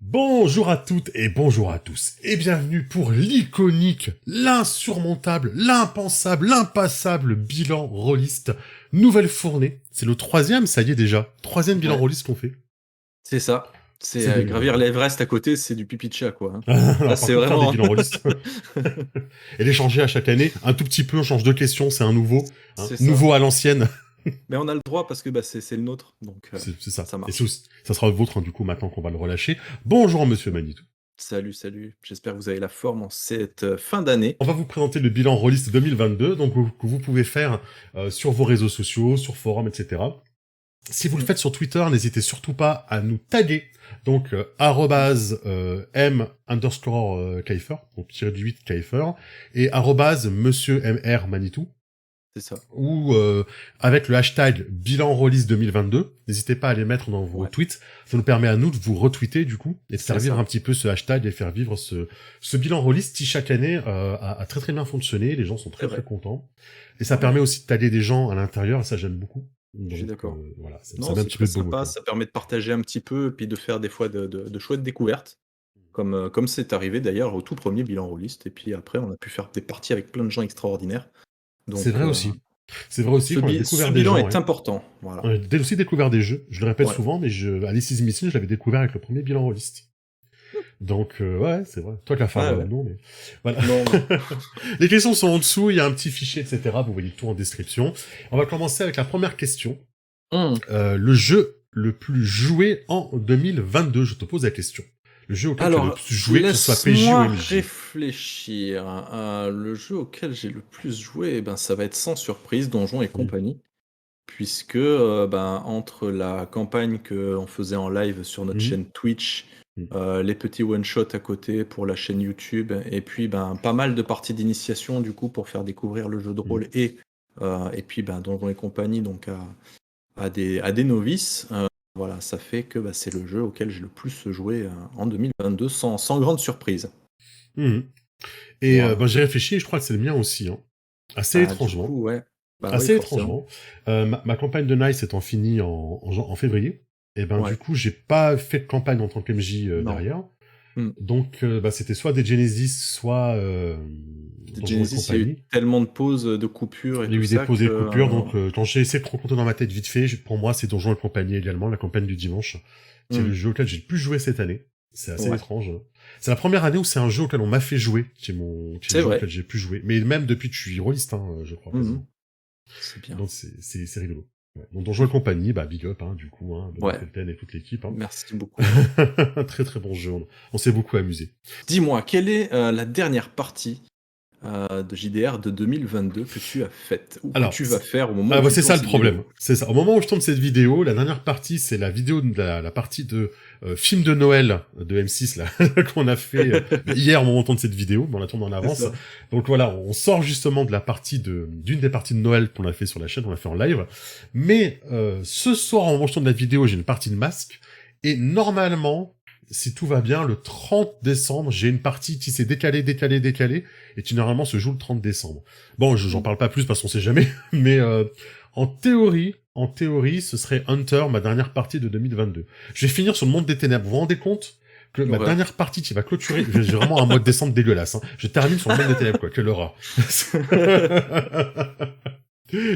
Bonjour à toutes et bonjour à tous, et bienvenue pour l'iconique, l'insurmontable, l'impensable, l'impassable bilan rôliste nouvelle fournée. C'est le troisième, ça y est déjà. Troisième bilan Ouais, rôliste qu'on fait. c'est ça. C'est C'est débile, gravir hein. l'Everest à côté, c'est du pipi de chat, quoi, hein. Là, Alors par c'est contre, faire des vraiment. bilans rôlistes et les changer à chaque année, un tout petit peu, on change de question, c'est un nouveau, hein. C'est ça. Nouveau à l'ancienne. Mais on a le droit parce que c'est le nôtre, donc C'est ça. ça Et marche. ça sera le vôtre, hein, du coup, maintenant qu'on va le relâcher. Bonjour, monsieur Manitou. Salut, salut. J'espère que vous avez la forme en cette fin d'année. On va vous présenter le bilan rôliste 2022, donc que vous pouvez faire sur vos réseaux sociaux, sur forums, etc. Si vous le Mm. faites sur Twitter, n'hésitez surtout pas à nous taguer. Donc, arrobase m_Kaifer, donc tiré du 8 Kaifer, et arrobase monsieur MR Manitou, C'est ça. ou avec le hashtag bilan release 2022. N'hésitez pas à les mettre dans vos Ouais, tweets. Ça nous permet à nous de vous retweeter, du coup, et de c'est faire vivre ça. un petit peu ce hashtag et faire vivre ce bilan release qui, chaque année, a très très bien fonctionné. Les gens sont C'est très très vrai. contents. Et ça Ouais, permet aussi de taguer des gens à l'intérieur, et ça j'aime beaucoup. je suis Donc d'accord. voilà, ça Non, met un c'est petit peu très de baume au sympa. cœur. Ça permet de partager un petit peu et puis de faire des fois de chouettes découvertes, comme c'est arrivé d'ailleurs au tout premier bilan rôliste. Et puis après, on a pu faire des parties avec plein de gens extraordinaires. C'est Donc, vrai aussi. C'est vrai aussi qu'on a ce découvert des bilan gens, est ouais. important. Voilà. On a aussi découvert des jeux. Je le répète Ouais. souvent, mais Alice is Missing, je l'avais découvert avec le premier bilan rôliste. Donc ouais, c'est vrai. Toi, Ouais, Clafarda, ouais. non, mais voilà. Non, non. Les questions sont en dessous, il y a un petit fichier, etc. Vous voyez tout en description. On va commencer avec la première question. Hum. Le jeu le plus joué en 2022, je te pose la question. Le jeu auquel tu as le Alors, plus joué, que ce soit PJ ou laisse-moi MJ. réfléchir. Le jeu auquel j'ai le plus joué, ça va être sans surprise, Donjons et Mm. compagnie. Puisque entre la campagne qu'on faisait en live sur notre Mhm. chaîne Twitch, Mm. les petits one-shots à côté pour la chaîne YouTube, et puis pas mal de parties d'initiation du coup pour faire découvrir le jeu de Mm. rôle et puis Donjons et compagnie donc à des novices. Voilà, ça fait que c'est le jeu auquel j'ai le plus joué en 2022 sans grande surprise. Mhm. Et Voilà. j'ai réfléchi et je crois que c'est le mien aussi, hein. Assez Bah, du étrangement. coup, ouais. Bah oui, Assez forcément. étrangement. Ma campagne de Nice étant finie en février, et du Ouais. coup, j'ai pas fait de campagne en tant qu'MJ Non. derrière. Hmm. Donc, c'était soit des Genesis, soit Donjons et Genesis, il y a eu compagnie. tellement de pauses, de coupures et Il y a tout eu des ça pauses et que des coupures, donc quand j'ai essayé de recompter dans ma tête vite fait, pour moi, c'est Donjons et compagnie également, la campagne du dimanche, qui est le hmm, jeu auquel j'ai le plus joué cette année. C'est assez ouais, étrange. C'est la première année où c'est un jeu auquel on m'a fait jouer, qui est le c'est jeu auquel vrai. j'ai pu jouer. Mais même depuis que je suis rôliste, hein, je crois Mhm. quasiment. C'est bien. Donc c'est rigolo. Ouais. Donc Donjons et compagnie, big up, hein, du coup, hein, Benoît Ouais, Felten et toute l'équipe, hein. merci beaucoup. Très très bon jeu, on s'est beaucoup amusé. Dis-moi, quelle est la dernière partie de JDR de 2022 que tu as faite ou que Alors, tu vas faire au moment où tu c'est tournes ça le cette vidéo? problème. C'est ça. Au moment où je tourne cette vidéo, la dernière partie, c'est la vidéo de la partie de film de Noël de M6 là qu'on a fait hier au moment où on tourne cette vidéo. Mais on la tourne en C'est avance. ça. Donc voilà, on sort justement de la partie d'une des parties de Noël qu'on a fait sur la chaîne, on l'a fait en live. Mais ce soir, au moment où je tourne la vidéo, j'ai une partie de masque et normalement, si tout va bien, le 30 décembre, j'ai une partie qui s'est décalée et qui normalement se joue le 30 décembre. Bon, j'en Mm. parle pas plus parce qu'on sait jamais, mais en théorie, ce serait Hunter, ma dernière partie de 2022. Je vais finir sur le monde des ténèbres. Vous vous rendez compte que ma L'horreur. dernière partie qui va clôturer, j'ai vraiment un mois de décembre dégueulasse, hein. Je termine sur le monde des ténèbres, quoi. Quelle horreur.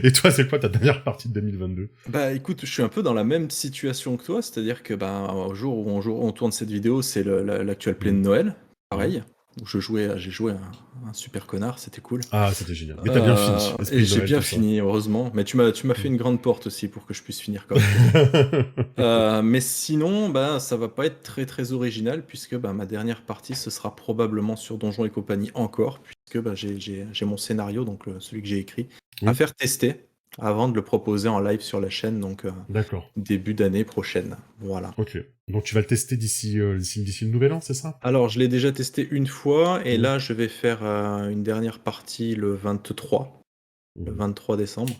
Et toi, c'est quoi ta dernière partie de 2022? Bah écoute, je suis un peu dans la même situation que toi, c'est-à-dire que au jour où on tourne cette vidéo, c'est l'actuel play de Mhm. Noël, Mhm. pareil, où j'ai joué un super connard, c'était cool. Ah, c'était génial. Mais t'as bien fini. Et Esprit de j'ai Noël, bien tout ça. fini, heureusement. Mais tu m'as fait Mhm. une grande porte aussi pour que je puisse finir comme il faut. Mais sinon, ça va pas être très très original puisque ma dernière partie ce sera probablement sur Donjons et compagnie encore puisque j'ai mon scénario donc celui que j'ai écrit à Oui, faire tester avant de le proposer en live sur la chaîne donc d'accord. début d'année prochaine. Voilà. Ok. Donc tu vas le tester d'ici le nouvel an, c'est ça? Alors je l'ai déjà testé une fois et Mhm. là je vais faire une dernière partie le Mhm. 23 décembre.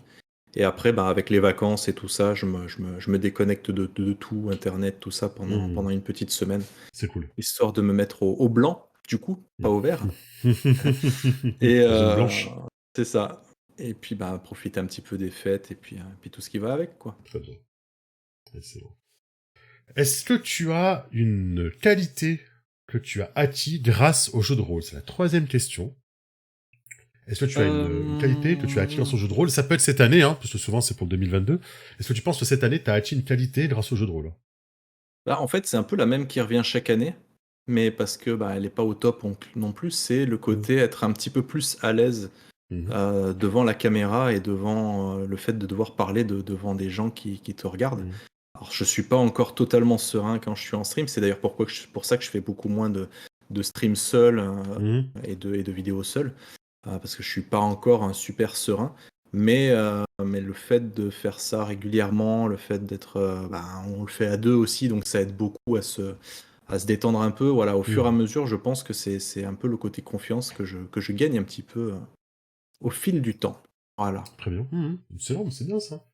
Et après, avec les vacances et tout ça, je me déconnecte de tout, Internet, tout ça, pendant Mhm. une petite semaine, C'est cool. histoire de me mettre au blanc, du coup, pas au vert. Et La zone blanche. c'est ça. Et puis, profiter un petit peu des fêtes et puis tout ce qui va avec, quoi. Très bien. Excellent. Est-ce que tu as une qualité que tu as acquis grâce au jeu de rôle? C'est la troisième question. Est-ce que tu as une qualité que tu as acquis grâce Euh, au jeu de rôle? Ça peut être cette année, hein, parce que souvent c'est pour le 2022. Est-ce que tu penses que cette année, tu as acquis une qualité grâce au jeu de rôle? Bah, en fait, c'est un peu la même qui revient chaque année, mais parce que, bah, elle est pas au top non plus, c'est le Mhm. côté être un petit peu plus à l'aise, Mhm. devant la caméra et devant, le fait de devoir parler devant des gens qui te regardent. Mhm. Alors je suis pas encore totalement serein quand je suis en stream, c'est d'ailleurs pour ça que je fais beaucoup moins de streams seul, Mhm. et de vidéos seul, parce que je suis pas encore un super serein. Mais le fait de faire ça régulièrement, le fait d'être, bah, on le fait à 2 aussi, donc ça aide beaucoup à se détendre un peu. Voilà, au fur et à Mhm. mesure, je pense que c'est un peu le côté confiance que je gagne un petit peu, au fil du temps. Voilà. Très bien. Mhm. C'est bon, c'est bien ça.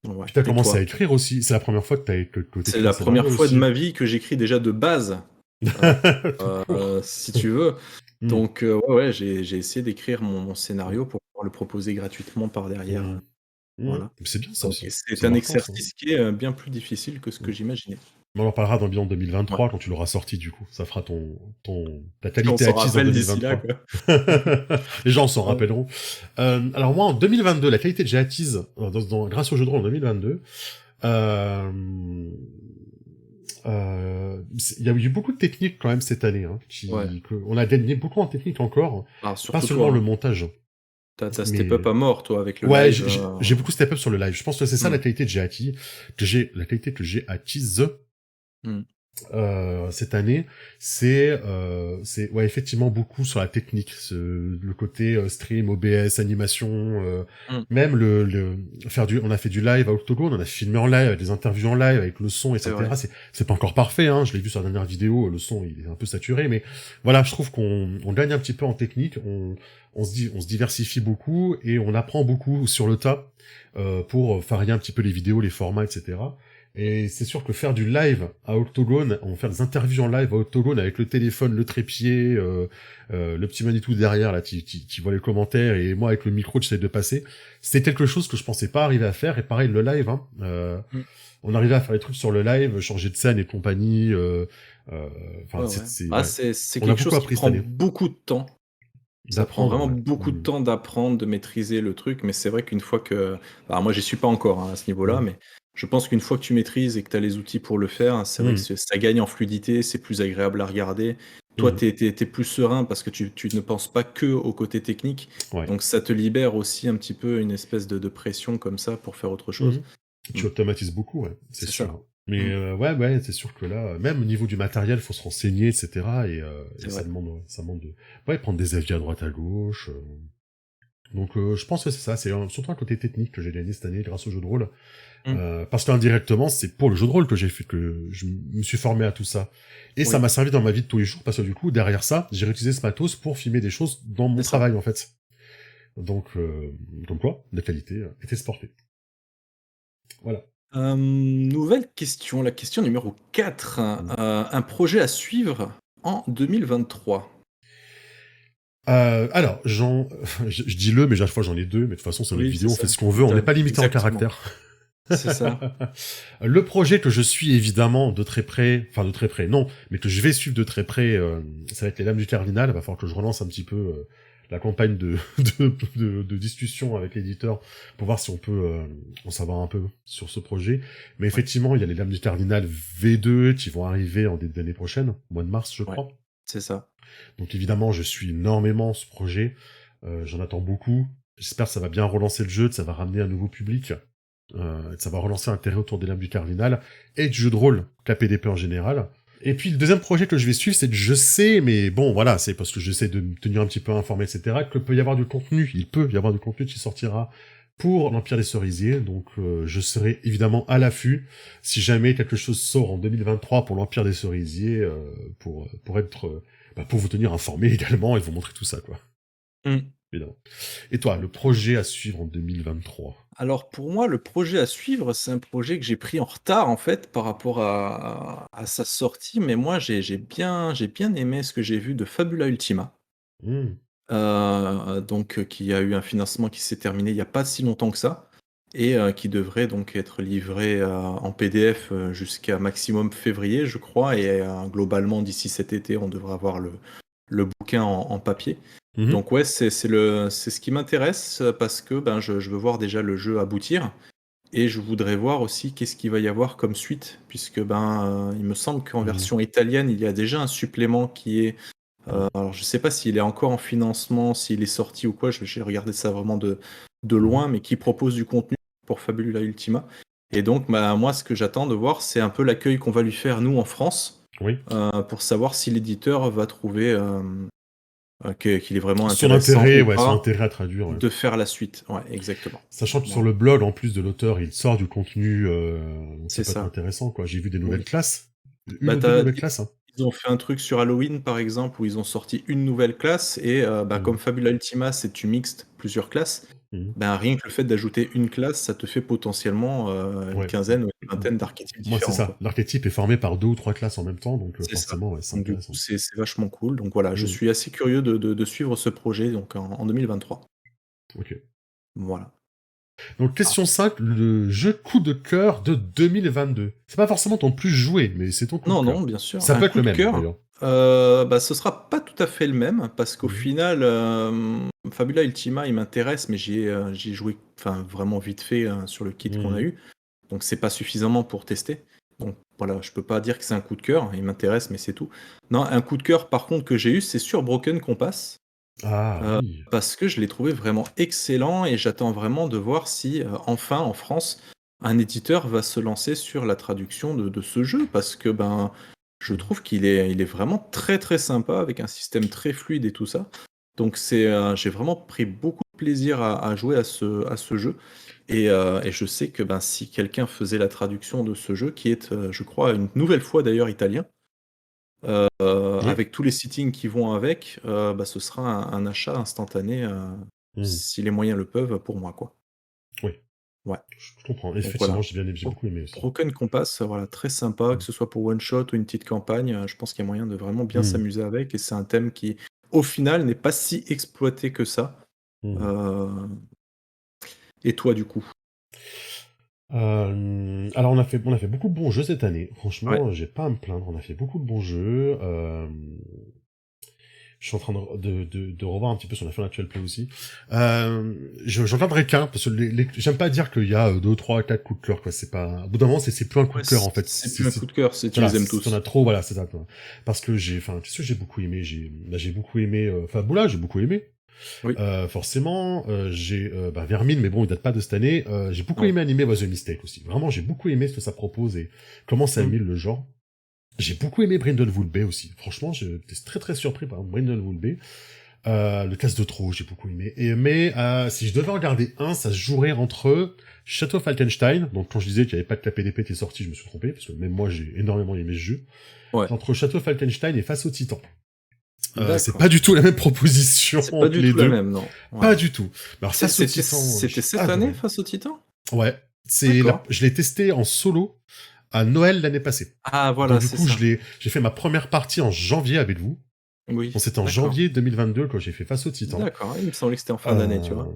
Ouais. Puis t'as Et commencé à toi? écrire aussi. C'est la première fois que C'est t'écris un la scénario première fois de aussi. ma vie que j'écris déjà de base, heu Tout court. si tu veux. Mhm. Donc ouais, ouais, j'ai essayé d'écrire mon scénario pour pouvoir le proposer gratuitement par derrière, Mhm. Mhm. voilà. C'est bien ça Donc aussi. c'est C'est un marquant ça. exercice qui est, bien plus difficile que ce que Mhm. j'imaginais. On en parlera dans Beyond Ouais. 2023 quand tu l'auras sorti du coup. Ça fera ta On qualité s'en acquise en rappelle d'ici là, 2023. quoi. Les gens s'en Ouais. rappelleront. Alors moi en 2022, la qualité que j'ai acquise grâce au jeu de rôle en 2022, euh, il y a eu beaucoup de techniques quand même cette année. Hein, Ouais. on a gagné beaucoup en technique encore. Alors Pas surtout seulement toi, le hein. montage, Tu step up mais à mort toi avec le ouais, live, j'ai beaucoup step up sur le live. Je pense que c'est ça mmh, la qualité que j'ai acquis, la qualité que j'ai acquise mmh. cette année, c'est ouais effectivement beaucoup sur la technique, le côté stream, OBS, animation, Mmh. même on a fait du live à Octogone, on a filmé en live, des interviews en live avec le son, C'est vrai. etc. C'est pas encore parfait, hein. Je l'ai vu sur la dernière vidéo, le son il est un peu saturé, mais voilà, je trouve qu'on gagne un petit peu en technique, on se diversifie beaucoup et on apprend beaucoup sur le tas pour varier un petit peu les vidéos, les formats, etc. Et c'est sûr que faire du live à Octogone, on faire des interviews en live à Octogone avec le téléphone, le trépied, le petit Manitou derrière là qui voit les commentaires et moi avec le micro j'essaie de passer, c'est quelque chose que je pensais pas arriver à faire. Et pareil le live, hein, Mmh. on arrivait à faire des trucs sur le live, changer de scène et compagnie. Enfin Ouais, ouais. Ah ouais, c'est on a quelque beaucoup chose qui appris cette prend année beaucoup de temps. Ça prend d'apprendre. vraiment Ouais. beaucoup de temps d'apprendre, de maîtriser le truc, mais c'est vrai qu'une fois que alors moi j'y suis pas encore, hein, à ce niveau-là, Mm. mais je pense qu'une fois que tu maîtrises et que tu as les outils pour le faire, c'est vrai que Mm. ça gagne en fluidité, c'est plus agréable à regarder. Toi, Mm. tu es plus serein parce que tu ne penses pas que au côté technique, Ouais. donc ça te libère aussi un petit peu une espèce de pression comme ça pour faire autre chose. Mhm. Mmh, Tu automatises beaucoup, ouais, c'est c'est sûr. ça. Hein. Mais Mmh, ouais, c'est sûr que là, même au niveau du matériel, faut se renseigner, etc. Et c'est vrai. ça demande de, ouais, prendre des avis à droite à gauche. Donc, je pense que c'est ça. C'est surtout un côté technique que j'ai gagné cette année grâce au jeu de rôle. Mmh, Parce qu'indirectement, c'est pour le jeu de rôle que j'ai fait que je me suis formé à tout ça. Et ça oui, m'a servi dans ma vie de tous les jours parce que du coup, derrière ça, j'ai réutilisé ce matos pour filmer des choses dans mon c'est ça. travail en fait. Donc, comme quoi, la qualité était exportée. Voilà. Nouvelle question, la question numéro 4. Un projet à suivre en 2023. Alors, je dis le, mais à chaque fois j'en ai deux, mais de toute façon c'est notre Oui, c'est vidéo, on fait ça. ce qu'on veut, on n'est pas limité en Exactement. caractère. C'est ça. Le projet que je suis évidemment de très près, enfin de très près, non, mais que je vais suivre de très près, ça va être les Lames du Cardinal. Il va falloir que je relance un petit peu la campagne de discussion avec l'éditeur pour voir si on peut en savoir un peu sur ce projet. Mais Ouais, effectivement, il y a les Lames du Cardinal V2 qui vont arriver en début d'année prochaine, au mois de mars, je ouais, crois. c'est ça. Donc évidemment, je suis énormément ce projet. J'en attends beaucoup. J'espère que ça va bien relancer le jeu, que ça va ramener un nouveau public, que ça va relancer l'intérêt autour des Lames du Cardinal et du jeu de rôle KPDP en général. Et puis le deuxième projet que je vais suivre, c'est que je sais, mais bon voilà, c'est parce que j'essaie de me tenir un petit peu informé, etc., que peut y avoir du contenu. Il peut y avoir du contenu qui sortira pour l'Empire des Cerisiers, donc je serai évidemment à l'affût si jamais quelque chose sort en 2023 pour l'Empire des Cerisiers, pour être pour vous tenir informé également et vous montrer tout ça, quoi. Mmh. Évidemment. Et toi, le projet à suivre en 2023? Alors pour moi, le projet à suivre, c'est un projet que j'ai pris en retard, en fait, par rapport à sa sortie, mais moi j'ai bien aimé ce que j'ai vu de Fabula Ultima, Hmm. donc qui a eu un financement qui s'est terminé il y a pas si longtemps que ça. et qui devrait donc être livré en PDF jusqu'à maximum février, je crois, et globalement d'ici cet été, on devrait avoir le bouquin en papier. Mhm. Donc ouais, c'est ce qui m'intéresse parce que ben, je veux voir déjà le jeu aboutir et je voudrais voir aussi qu'est-ce qu'il va y avoir comme suite, puisque ben, il me semble qu'en Mhm. version italienne, il y a déjà un supplément qui est... alors je sais pas s'il est encore en financement, s'il est sorti ou quoi, j'ai regardé ça vraiment de Mhm. loin, mais qui propose du contenu pour Fabula Ultima. Et donc bah, moi, ce que j'attends de voir, c'est un peu l'accueil qu'on va lui faire, nous, en France, Oui. pour savoir si l'éditeur va trouver qu'il est vraiment Son intéressant intérêt, ou ouais, son pas intérêt à traduire. Ouais. de faire la suite. Ouais, exactement. Sachant que sur Voilà. le blog, en plus de l'auteur, il sort du contenu, donc ça C'est peut être ça. intéressant, quoi. J'ai vu des nouvelles Oui. classes. Une Bah, ou deux nouvelles classes, hein. ils ont fait un truc sur Halloween, par exemple, où ils ont sorti une nouvelle classe, et bah, Mhm. comme Fabula Ultima, c'est tu mixtes plusieurs classes, Mhm. ben rien que le fait d'ajouter une classe, ça te fait potentiellement une Ouais. quinzaine ou une vingtaine d'archétypes Moi, c'est différents, ça. quoi. L'archétype est formé par 2 ou 3 classes en même temps, donc C'est ça. forcément, ouais, c'est Donc du coup, intéressant. c'est vachement cool. Donc voilà, je Mhm. suis assez curieux de suivre ce projet donc en 2023. Ok. Voilà. Donc, Ah. question 5, le jeu coup de cœur de 2022. C'est pas forcément ton plus joué, mais c'est ton coup de Non, cœur. non, bien sûr. Ça Un peut être coup le de même, cœur, d'ailleurs. bah, ce sera pas tout à fait le même parce qu'au Mhm. final, Fabula Ultima, il m'intéresse, mais j'y ai joué enfin, vraiment vite fait sur le kit qu'on a Mhm. eu. Donc c'est pas suffisamment pour tester. Donc voilà, je peux pas dire que c'est un coup de cœur. Il m'intéresse, mais c'est tout. Non, un coup de cœur par contre que j'ai eu, c'est sur Broken Compass. Ah, oui. Parce que je l'ai trouvé vraiment excellent et j'attends vraiment de voir si enfin en France un éditeur va se lancer sur la traduction de ce jeu parce que ben je Mhm. trouve il est vraiment très très sympa avec un système très fluide et tout ça. Donc j'ai vraiment pris beaucoup de plaisir à jouer à ce jeu et je sais que ben si quelqu'un faisait la traduction de ce jeu qui est je crois une nouvelle fois d'ailleurs italien Oui. avec tous les sittings qui vont avec, bah, ce sera un achat instantané, Mhm. si les moyens le peuvent, pour moi, quoi. Oui. Ouais, Je comprends. donc Effectivement, voilà. j'ai beaucoup aimé aussi. Broken Compass, voilà, très sympa, que Mhm. ce soit pour one shot ou une petite campagne, je pense qu'il y a moyen de vraiment bien Mhm. s'amuser avec et c'est un thème qui, au final, n'est pas si exploité que ça. Mhm. Heu et toi, du coup? Alors on a fait beaucoup de bons jeux cette année. Ouais. Franchement, j'ai pas à me plaindre. On a fait beaucoup de bons jeux. Je suis en train de revoir un petit peu sur la fin actuelle play aussi. J'en garderai qu'un parce que j'aime pas dire qu'il y a 2, 3, 4 coups de cœur, quoi. C'est pas. Au bout d'un moment, c'est plus un coup Ouais, de cœur en fait. c'est plus un coup de cœur, c'est tu Voilà, les aimes si t'en as tous. trop, voilà, c'est ça. Quoi. Parce que qu'est-ce que j'ai beaucoup aimé. J'ai beaucoup aimé. Fabula, j'ai beaucoup aimé. Oui, Forcément, j'ai Vermine, mais bon, il date pas de cette année. J'ai beaucoup ouais. aimé animer Was a Mistake aussi. Vraiment, j'ai beaucoup aimé ce que ça propose et comment ça Mmh. émile le genre. J'ai beaucoup aimé Brindlewood Bay aussi. Franchement, j'étais très très surpris par Brindlewood Bay. Le casse de trop, j'ai beaucoup aimé. Mais si je devais en garder un, ça se jouerait entre Shadow Falkenstein. Donc quand je disais qu'il n'y avait pas de KPDP qui est sorti, je me suis trompé parce que même moi j'ai énormément aimé ce jeu. Ouais, C'est entre Shadow Falkenstein et Face au Titan. C'est d'accord. pas du tout la même proposition C'est pas entre du les tout la deux. même, non. Pas Ouais. du tout. Mais alors Face au Titan, C'était j'ai cette année, adoré. Face aux Titans? Ouais, D'accord. je l'ai testé en solo à Noël l'année passée. Ah Donc voilà, du c'est coup, ça. j'ai fait ma première partie en janvier avec vous. Oui, Donc c'était en d'accord. janvier 2022 quand j'ai fait Face au Titan. D'accord, il me semblait que c'était en fin d'année, tu Euh... vois?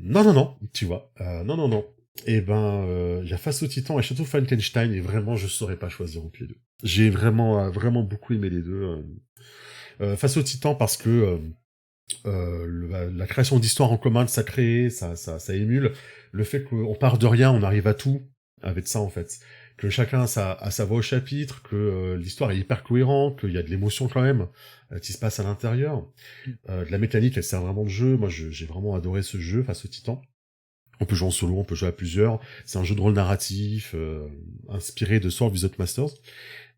Non, non, non, tu vois. Non, non, non. Et il y a Face au Titan et Château Falkenstein et vraiment, je saurais pas choisir entre les deux. J'ai vraiment, vraiment beaucoup aimé les deux. Face au Titan parce que la création d'histoires en commun, de ça crée, ça émule. Le fait qu'on part de rien, on arrive à tout avec ça en fait. Que chacun a sa voix au chapitre, que l'histoire est hyper cohérente, qu'il y a de l'émotion quand même qui se passe à l'intérieur. De la mécanique, elle sert vraiment de jeu. Moi, j'ai vraiment adoré ce jeu Face au Titan. On peut jouer en solo, on peut jouer à plusieurs. C'est un jeu de rôle narratif inspiré de Sword Without Masters.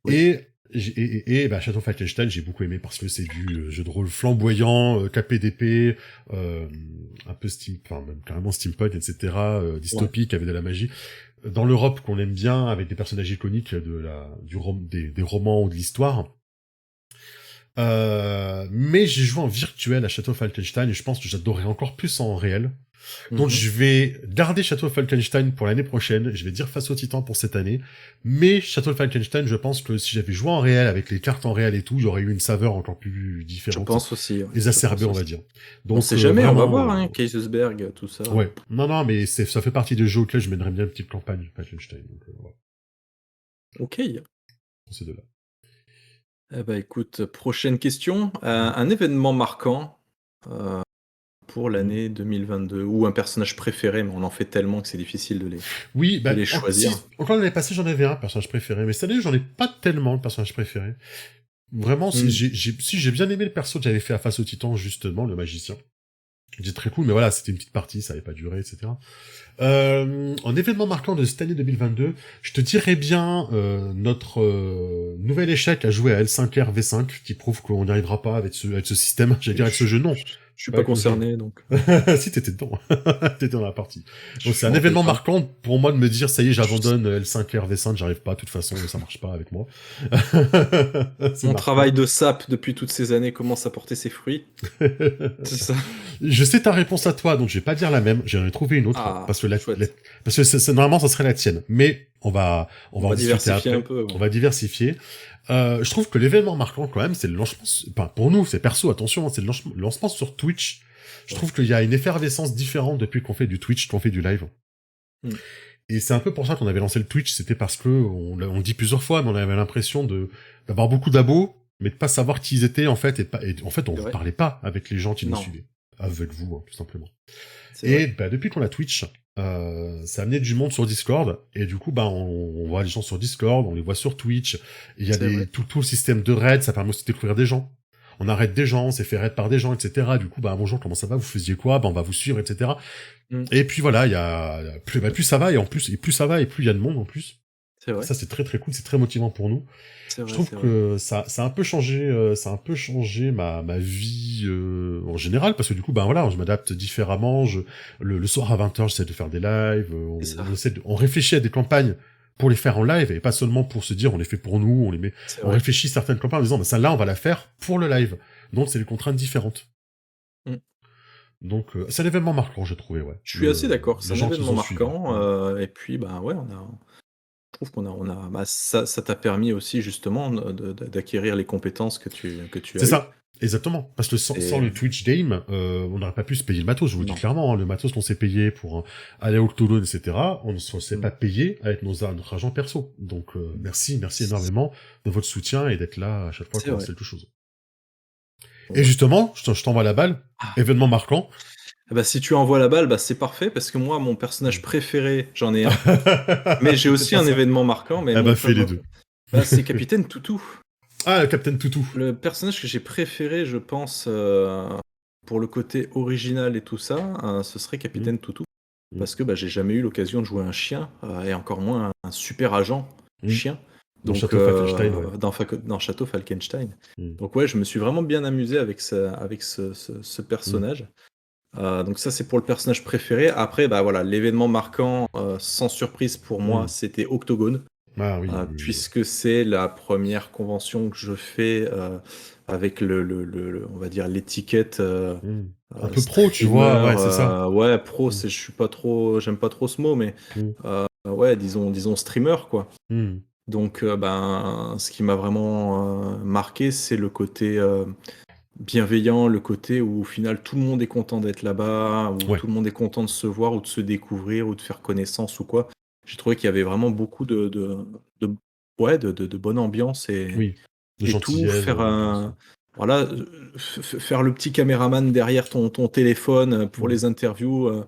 Oui. Et Shadow Falkenstein, j'ai beaucoup aimé parce que c'est du jeu de rôle flamboyant, KPDP, un peu même carrément steampunk, etc., Ouais. dystopique, avec de la magie. Dans l'Europe qu'on aime bien, avec des personnages iconiques des romans ou de l'histoire. Mais j'ai joué en virtuel à Château Falkenstein et je pense que j'adorerais encore plus en réel. Donc Mhm. je vais garder Château Falkenstein pour l'année prochaine, je vais dire face au Titan pour cette année, mais Château Falkenstein, je pense que si j'avais joué en réel avec les cartes en réel et tout, il y aurait eu une saveur encore plus Je différente, pense aussi. Ouais, je exacerbée pense on va aussi. dire. On Donc sait jamais, on va vraiment, voir, hein, Kaisersberg, tout ça. ouais, non, mais ça fait partie des jeux auxquels je mènerais bien une petite campagne Falkenstein. Donc voilà, Ok. pour ces deux-là. Eh ben, écoute, prochaine question. Un événement marquant euh, pour l'année 2022 ou un personnage préféré, mais on en fait tellement que c'est difficile Oui, de bah, les choisir. encore l'année passée, j'en avais un personnage préféré, mais cette année, j'en ai pas tellement de personnage préféré. Vraiment, Hmm. si j'ai bien aimé le perso que j'avais fait à Face au Titan, justement, le magicien. C'était très cool, mais voilà, c'était une petite partie, ça n'avait pas duré, etc. En événement marquant de cette année 2022, je te dirais bien notre nouvel échec à jouer à L5R V5, qui prouve qu'on n'y arrivera pas avec ce système. J'allais dire avec ce jeu, non. Je suis Pas pas avec le jeu. concerné, donc. Si, t'étais dedans. T'étais dans la partie. Donc c'est Je un m'en rappelle événement pas. marquant pour moi de me dire, ça y est, j'abandonne L5R V5, j'arrive pas, de toute façon, ça marche pas avec moi. C'est Mon marquant. travail de sap depuis toutes ces années commence à porter ses fruits. C'est ça. Je sais ta réponse à toi, donc je vais pas dire la même, j'en ai trouvé une autre, Ah, parce que chouette. parce que normalement ça serait la tienne, mais on va On en va discuter diversifier après. un peu. Ouais. On va diversifier. Je trouve que l'événement marquant quand même, c'est le lancement, enfin pour nous, c'est perso, attention, hein, c'est le lancement sur Twitch. Je trouve qu'il y a une effervescence différente depuis qu'on fait du Twitch, qu'on fait du live. Mm. Et c'est un peu pour ça qu'on avait lancé le Twitch, c'était parce que, on le dit plusieurs fois, mais on avait l'impression d'avoir beaucoup d'abos, mais de pas savoir qui ils étaient, en fait, et en fait, on ne parlait pas avec les gens qui nous suivaient. Avec vous, hein, tout simplement. Et bah, depuis qu'on a Twitch, ça a amené du monde sur Discord, et du coup, bah, on voit les gens sur Discord, on les voit sur Twitch, il y a tout le système de raid, ça permet aussi de découvrir des gens. On arrête des gens, on s'est fait raid par des gens, etc. Du coup, bah, bonjour, comment ça va, vous faisiez quoi, bah, on va vous suivre, etc. Et puis voilà, il y a, plus ça va, et plus ça va, et plus il y a de monde, en plus. C'est vrai. Ça, c'est très très cool, c'est très motivant pour nous. Je trouve que ça a un peu changé, ma vie, en général, parce que du coup, ben voilà, je m'adapte différemment, le soir à 20h, j'essaie de faire des lives, on réfléchit à des campagnes pour les faire en live, et pas seulement pour se dire, on les fait pour nous, on réfléchit certaines campagnes en disant, bah, celle-là, on va la faire pour le live. Donc, c'est des contraintes différentes. Donc, c'est un événement marquant, j'ai trouvé, ouais. Je suis assez d'accord, c'est un événement marquant, et puis, bah, ouais, je trouve bah, ça t'a permis aussi, justement, d'acquérir les compétences que tu as C'est ça. Exactement, parce que sans le Twitch Game, on n'aurait pas pu se payer le matos, je vous le dis clairement, hein, le matos qu'on s'est payé pour aller au Octodone, etc., on ne s'est pas payé avec notre argent perso. Donc merci énormément de votre soutien et d'être là à chaque fois qu'on fait quelque chose. Et justement, je t'envoie la balle, événement marquant. Bah, si tu envoies la balle, bah, c'est parfait, parce que moi, mon personnage préféré, j'en ai un, mais j'ai aussi un événement marquant. Mais fais les deux. Bah, c'est Capitaine Toutou. Ah, le Capitaine Toutou. Le personnage que j'ai préféré, je pense, pour le côté original et tout ça, ce serait Capitaine Toutou. Parce que bah, j'ai jamais eu l'occasion de jouer un chien, et encore moins un super agent chien. Donc, dans Château Falkenstein. Donc ouais, je me suis vraiment bien amusé avec ce personnage. Donc ça, c'est pour le personnage préféré. Après, bah voilà, l'événement marquant, sans surprise pour moi, c'était Octogone. Ah, oui, puisque c'est la première convention que je fais avec on va dire l'étiquette un peu pro, tu vois, ouais, c'est ça. Ouais, pro, j'aime pas trop ce mot, mais ouais, disons streamer, quoi. Donc ben, ce qui m'a vraiment marqué, c'est le côté bienveillant, le côté où au final tout le monde est content d'être là-bas, où tout le monde est content de se voir ou de se découvrir ou de faire connaissance ou quoi. J'ai trouvé qu'il y avait vraiment beaucoup de bonne ambiance et tout. Faire le petit caméraman derrière ton téléphone pour les interviews,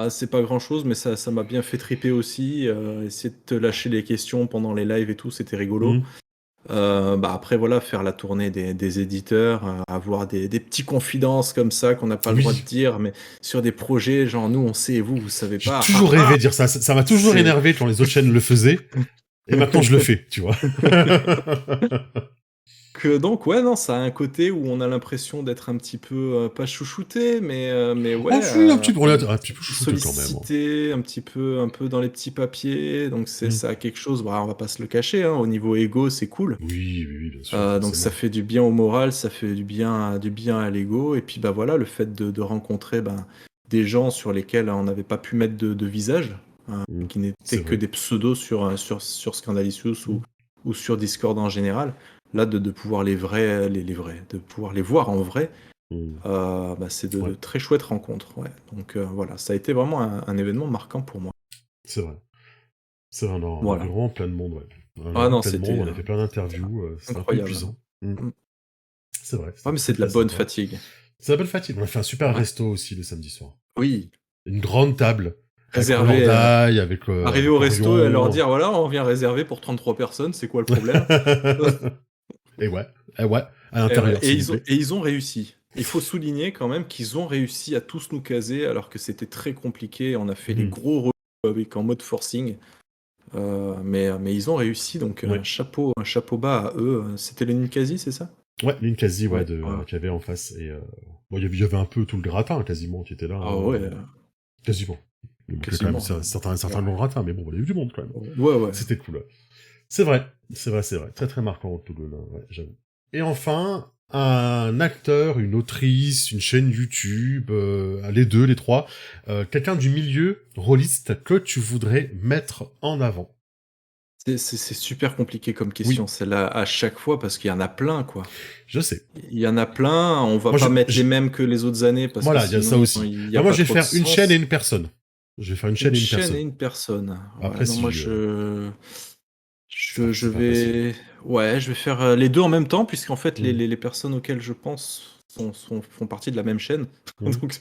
c'est pas grand chose, mais ça m'a bien fait triper aussi. Essayer de te lâcher les questions pendant les lives et tout, c'était rigolo. Bah après voilà, faire la tournée des éditeurs, avoir des petits confidences comme ça qu'on n'a pas le droit de dire, mais sur des projets genre nous on sait et vous savez pas. J'ai toujours rêvé de dire ça, ça m'a toujours énervé quand les autres chaînes le faisaient, et maintenant je le fais, tu vois. Donc ouais, non, ça a un côté où on a l'impression d'être un petit peu, pas chouchouté, mais ouais, Oh, si, on est un petit peu chouchouté quand même. sollicité, un peu dans les petits papiers, donc Mm. ça a quelque chose, bah, on va pas se le cacher, hein, au niveau ego, c'est cool. Oui, bien sûr, Donc ça forcément. fait du bien au moral, ça fait du bien à l'ego, et puis bah voilà, le fait de rencontrer des gens sur lesquels on n'avait pas pu mettre de visage, Mm. qui C'est n'étaient que vrai. des pseudos sur Scandalicious Mm. ou sur Discord en général. Là, de pouvoir les vrais, de pouvoir les voir en vrai, Mm. c'est Ouais, de très chouettes rencontres. Ouais. Donc voilà, ça a été vraiment un événement marquant pour moi. c'est vrai. C'est vrai, on a vu Voilà. vraiment plein de monde, ouais. On a Ah vu non, plein de monde, c'était on a fait plein d'interviews, c'était un peu incroyable. épuisant. Mm. Mm. C'est vrai, Ouais, c'était mais très c'est de la très bonne sympa. fatigue. C'est la bonne fatigue. On a fait un super Ouais. resto aussi le samedi soir. Oui. Une grande table, avec Réservé. Rollordaille, Arriver avec au resto et leur Orion. dire voilà, on vient réserver pour 33 personnes, c'est quoi le problème? Et ouais, à Et, ouais, l'intérieur, s'il vous plaît. ils ont réussi. Il faut souligner quand même qu'ils ont réussi à tous nous caser alors que c'était très compliqué. On a fait les Mm. gros avec en mode forcing. Mais ils ont réussi, donc Ouais. un chapeau bas à eux. C'était le Ninkasi, c'est ça? Ouais, une quasi, ouais, Ouais. Ouais. qu'il y avait en face. Et bon, il y avait un peu tout le gratin, quasiment, qui était là. Ah ouais, Quasiment. Il manquait quand même quasiment. certains longs gratins, mais bon, il y a eu du monde quand même. Ouais, ouais. C'était cool. C'est vrai, c'est vrai. Très très marquant, tout le ouais, j'avoue. Et enfin, un acteur, une autrice, une chaîne YouTube, les deux, les trois, quelqu'un du milieu rôliste que tu voudrais mettre en avant. C'est super compliqué comme question, Oui, celle-là, à chaque fois, parce qu'il y en a plein, quoi. je sais. Il y en a plein, on va Moi, pas mettre les mêmes que les autres années, parce que voilà, il y a ça sinon, aussi. il n'y Mais a moi, pas je vais trop de faire une chaîne et sens. une personne. Je vais faire une chaîne Une et une chaîne et personne. une personne. Ouais, Après, non, moi, si... je c'est pas facile. vais... Ouais, je vais faire les deux en même temps, puisqu'en fait, Hmm. les personnes auxquelles je pense font partie de la même chaîne. Hmm. Donc,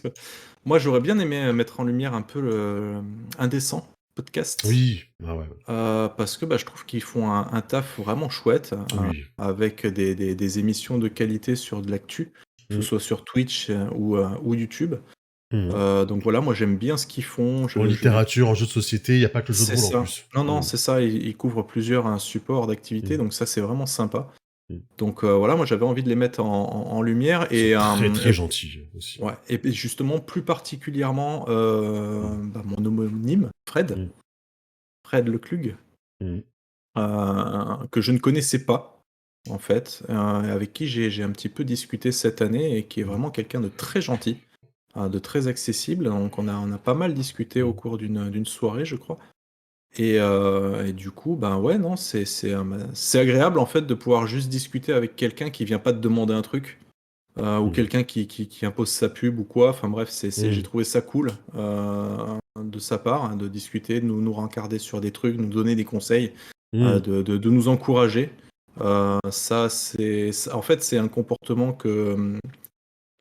moi, j'aurais bien aimé mettre en lumière un peu Indécent podcast. Oui, ah ouais, Parce que je trouve qu'ils font un taf vraiment chouette, oui. avec des émissions de qualité sur de l'actu, que ce Hmm. soit sur Twitch ou YouTube. Hmm. Donc voilà, moi j'aime bien ce qu'ils font. En littérature, en jeu de société, il n'y a pas que le jeu de C'est rôle en ça. plus. Non, non, Hmm. c'est ça. Ils couvrent plusieurs supports d'activité, Hmm. donc ça c'est vraiment sympa. Hmm. Donc voilà, moi j'avais envie de les mettre en lumière Ils sont très très gentils aussi. ouais, et puis justement plus particulièrement Hmm. mon homonyme Hmm. Fred Leclug. Hmm. Que je ne connaissais pas, en fait, avec qui j'ai un petit peu discuté cette année et qui est Hmm. vraiment quelqu'un de très gentil, de très accessible. Donc on a pas mal discuté au Hmm. cours d'une soirée, je crois. Et du coup, ouais, non, c'est agréable en fait de pouvoir juste discuter avec quelqu'un qui vient pas te demander un truc, ou Hmm. quelqu'un qui impose sa pub ou quoi. Enfin bref, j'ai Hmm. trouvé ça cool de sa part, hein, de discuter, de nous rencarder sur des trucs, nous donner des conseils, Hmm. de nous encourager. En fait, c'est un comportement qui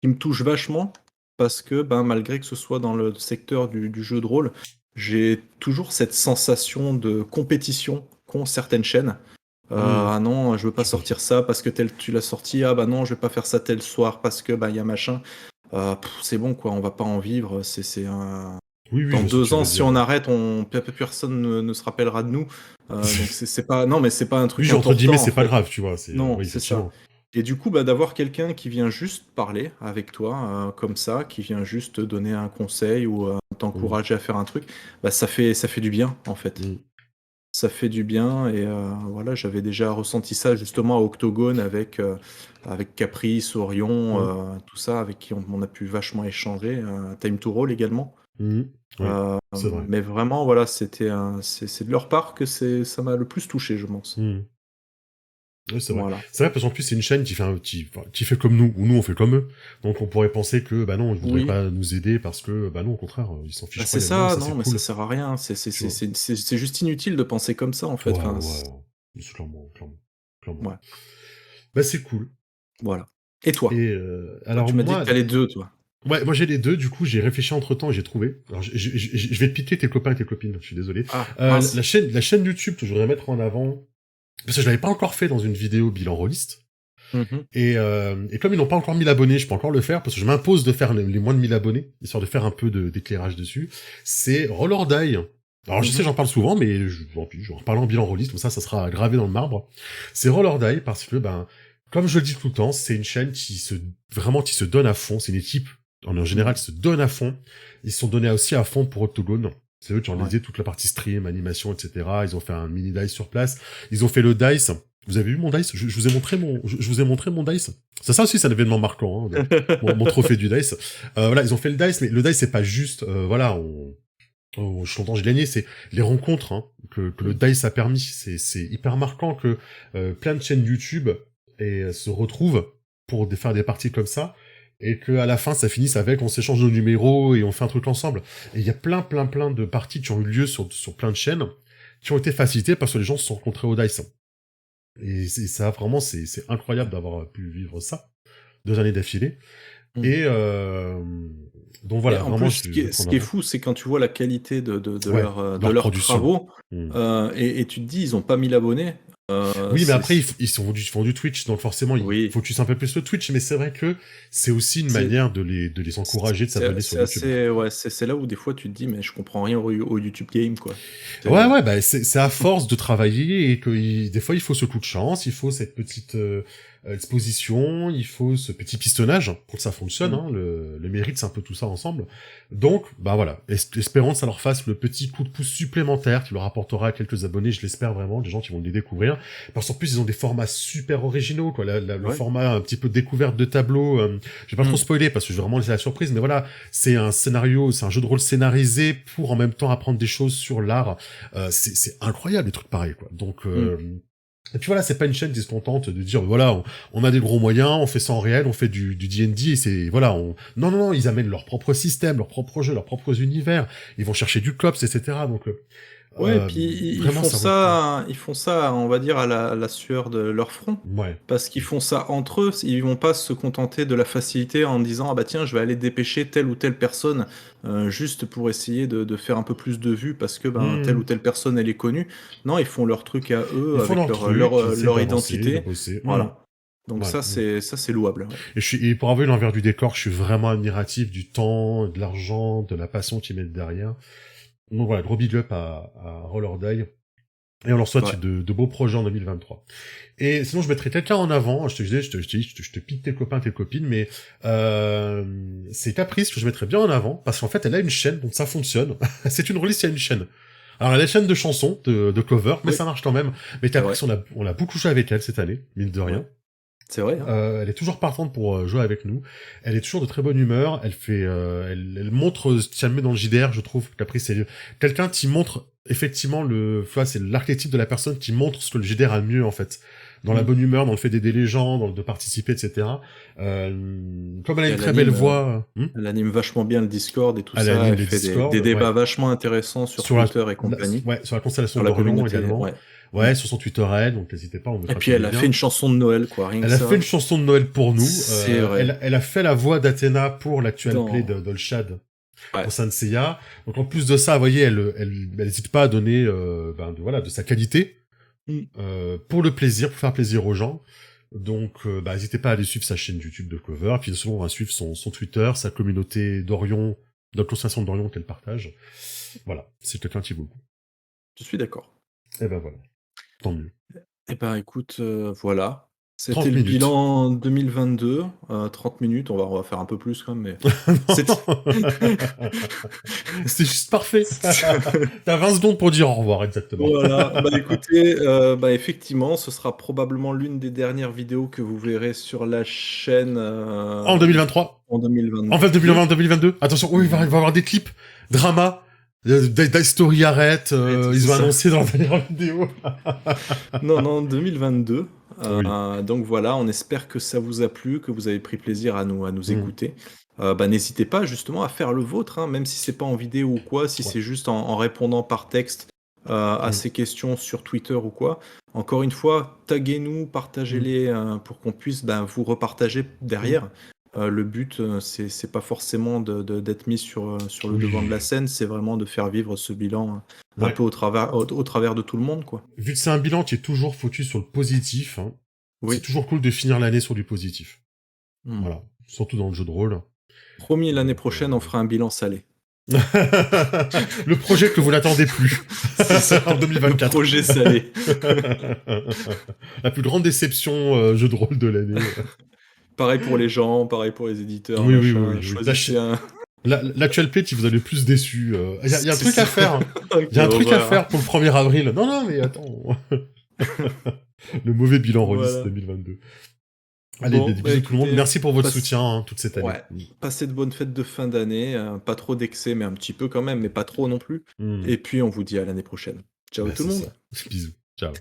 me touche vachement parce que malgré que ce soit dans le secteur du jeu de rôle, j'ai toujours cette sensation de compétition qu'ont certaines chaînes. Hmm. Ah non, je veux pas Tout à fait. sortir ça parce que tel tu l'as sorti. Ah bah non, je vais pas faire ça tel soir parce que il y a machin. C'est bon quoi, on va pas en vivre. C'est un Oui, oui, je dans vois ce que 2 tu ans, veux si dire. on arrête, plus personne ne se rappellera de nous. Donc c'est pas non, mais c'est pas un Oui, truc genre, entre guillemets, important en c'est pas fait. grave, tu vois. C'est, Non, oui, c'est ça. effectivement. Et du coup, d'avoir quelqu'un qui vient juste parler avec toi, comme ça, qui vient juste te donner un conseil ou Hmm. t'encourager à faire un truc, ça fait du bien en fait. Hmm. Ça fait du bien et voilà, j'avais déjà ressenti ça justement à Octogone avec Caprice, Orion, Hmm. tout ça, avec qui on a pu vachement échanger, Time to Roll également. Hmm. Oui, Euh, c'est vrai. mais vraiment, voilà, c'est de leur part que ça m'a le plus touché, je pense. Hmm. Oui, c'est vrai. Voilà. C'est vrai parce qu'en plus c'est une chaîne qui fait comme nous ou nous on fait comme eux. Donc on pourrait penser que bah non ils voudraient Oui, pas nous aider parce que bah non au contraire ils s'en fichent c'est royalement, ça, ça c'est non, mais ça cool. sert à rien. Tu vois. C'est juste inutile de penser comme ça, en fait. Ouais, Enfin, ouais, c'est clairement. ouais, Bah c'est cool. voilà. Et toi? Et Toi, alors tu m'as dit que moi, t'as les deux, toi. ouais, moi j'ai les deux. Du coup j'ai réfléchi entre temps et j'ai trouvé. Alors je vais te piquer tes copains et tes copines. Je suis désolé. Ah, mince. La chaîne YouTube que je voudrais mettre en avant parce que je l'avais pas encore fait dans une vidéo bilan rôliste. Mhm. Et comme ils n'ont pas encore 1000 abonnés, je peux encore le faire, parce que je m'impose de faire les moins de 1000 abonnés, histoire de faire un peu d'éclairage dessus. C'est Roll or Die. Alors je sais, Mhm. j'en parle souvent, mais je vais en parler en bilan rôliste, comme ça sera gravé dans le marbre. C'est Roll or Die, parce que, Comme je le dis tout le temps, c'est une chaîne qui se donne à fond. C'est une équipe, en général, qui se donne à fond. Ils se sont donnés aussi à fond pour Octogone. C'est eux qui ont réalisé toute la partie stream, animation, etc. Ils ont fait un mini dice sur place. Ils ont fait le dice. Vous avez vu mon dice? Je vous ai montré je vous ai montré mon dice. Ça aussi, c'est un événement marquant, hein, mon trophée du dice. Voilà, ils ont fait le dice, mais le dice, c'est pas juste, voilà, je suis content, j'ai gagné, c'est les rencontres, hein, que le dice a permis. C'est hyper marquant que plein de chaînes YouTube se retrouvent pour faire des parties comme ça, et que à la fin, ça finisse avec on s'échange nos numéros et on fait un truc ensemble. Et il y a plein de parties qui ont eu lieu sur plein de chaînes, qui ont été facilitées parce que les gens se sont rencontrés au dice. Et ça, vraiment, c'est incroyable d'avoir pu vivre ça 2 années d'affilée. Et donc voilà, en vraiment, plus, ce qui est fou, c'est quand tu vois la qualité de leurs travaux, et tu te dis, ils ont pas 1000 abonnés. Oui, mais après, ils font du Twitch, donc forcément, il faut que tu sais un peu plus le Twitch, mais c'est vrai que c'est aussi une manière de les encourager, de s'abonner sur YouTube. C'est là où des fois tu te dis, mais je comprends rien au YouTube Game, quoi. Ouais, bah, c'est à force de travailler et que des fois, il faut ce coup de chance, il faut cette petite exposition, il faut ce petit pistonnage pour que ça fonctionne, hein, le mérite, c'est un peu tout ça ensemble. Donc, bah voilà, espérons que ça leur fasse le petit coup de pouce supplémentaire qui leur apportera quelques abonnés, je l'espère vraiment, des gens qui vont les découvrir. Parce qu'en plus, ils ont des formats super originaux, quoi. Le format un petit peu découverte de tableau. Je vais pas trop spoiler parce que je vais vraiment laisser la surprise, mais voilà, c'est un scénario, c'est un jeu de rôle scénarisé pour en même temps apprendre des choses sur l'art. C'est incroyable, des trucs pareils, quoi. Donc, et puis voilà, c'est pas une chaîne qui se contente de dire, voilà, on a des gros moyens, on fait ça en réel, on fait du D&D, et c'est, voilà, non, ils amènent leur propre système, leur propre jeu, leurs propres univers. Ils vont chercher du clops, etc. Donc, ouais, puis ils font ça, on va dire, à la sueur de leur front. Ouais. Parce qu'ils font ça entre eux, ils vont pas se contenter de la facilité en disant, ah bah tiens, je vais aller dépêcher telle ou telle personne, juste pour essayer de faire un peu plus de vues parce que telle ou telle personne elle est connue. Non, ils font leur truc à eux, avec leur identité. Voilà. Donc ça c'est louable. Ouais. Et pour avoir eu l'envers du décor, je suis vraiment admiratif du temps, de l'argent, de la passion qu'ils mettent derrière. Donc voilà, gros big up à Roller Die. Et on leur souhaite de beaux projets en 2023. Et sinon, je mettrais quelqu'un en avant. Je te pique tes copains, tes copines, mais c'est Caprice que je mettrais bien en avant, parce qu'en fait, elle a une chaîne, donc ça fonctionne. C'est une release, il y a une chaîne. Alors, elle a une chaîne de chansons, de cover, mais ça marche quand même. Mais Caprice, on a beaucoup joué avec elle cette année, mine de rien. C'est vrai. Hein. Elle est toujours partante pour jouer avec nous. Elle est toujours de très bonne humeur. Elle fait, elle montre ce qu'elle met dans le JDR, je trouve. Caprice, c'est quelqu'un qui montre effectivement c'est l'archétype de la personne qui montre ce que le JDR a de mieux en fait. Dans la bonne humeur, dans le fait d'aider les gens, de participer, etc. Comme elle a une très belle voix. Elle anime vachement bien le Discord et tout ça. Elle fait des débats vachement intéressants sur Twitter et compagnie. Sur la constellation d'Orion également. Ouais, sur son Twitter à elle, donc n'hésitez pas. Et puis elle a fait une chanson de Noël, quoi. Elle a fait une chanson de Noël pour nous. C'est vrai. Elle a fait la voix d'Athéna pour l'actuel play d'Olshad. Pour Saint Seiya. Donc en plus de ça, vous voyez, elle n'hésite pas à donner de sa qualité pour le plaisir, pour faire plaisir aux gens. Donc n'hésitez pas à aller suivre sa chaîne YouTube de cover, puis sinon on va suivre son Twitter, sa communauté d'Orion, de la constellation d'Orion qu'elle partage. Voilà, c'est quelqu'un qui vaut le coup. Je suis d'accord. Et ben voilà, tant mieux. Eh ben écoute, voilà. C'était le bilan 2022, 30 minutes, on va faire un peu plus quand même, mais... C'était juste parfait. T'as 20 secondes pour dire au revoir, exactement. Voilà, écoutez, effectivement, ce sera probablement l'une des dernières vidéos que vous verrez sur la chaîne... En 2023. En 2022. En fait, 2022. Attention, il va y avoir des clips, drama... Dice Story arrête, ils vont annoncer dans la dernière vidéo. non, 2022. Donc voilà, on espère que ça vous a plu, que vous avez pris plaisir à nous écouter. N'hésitez pas justement à faire le vôtre, hein, même si c'est pas en vidéo ou quoi, si c'est juste en répondant par texte à ces questions sur Twitter ou quoi. Encore une fois, taguez-nous, partagez-les pour qu'on puisse vous repartager derrière. Le but, c'est pas forcément d'être mis sur le devant de la scène, c'est vraiment de faire vivre ce bilan un peu au travers de tout le monde, quoi. Vu que c'est un bilan qui est toujours focus sur le positif, hein, c'est toujours cool de finir l'année sur du positif. Voilà, surtout dans le jeu de rôle. Promis, l'année prochaine, on fera un bilan salé. Le projet que vous n'attendez plus. C'est ça, en 2024. projet salé. La plus grande déception jeu de rôle de l'année. Pareil pour les gens, pareil pour les éditeurs. Oui, machin. oui. Choisissez un. L'actual play qui vous a le plus déçu. Il y a un C'est truc ça. à faire. Il y a un truc à faire pour le 1er avril. Non, mais attends. Le mauvais bilan release Voilà. 2022. Allez, Bon, des bisous tout le monde. écoutez, Merci pour votre passe- soutien toute cette année. Ouais. Passez de bonnes fêtes de fin d'année. Pas trop d'excès, mais un petit peu quand même, mais pas trop non plus. Mm. Et puis on vous dit à l'année prochaine. Ciao Bah, tout le c'est monde. ça. Bisous. Ciao.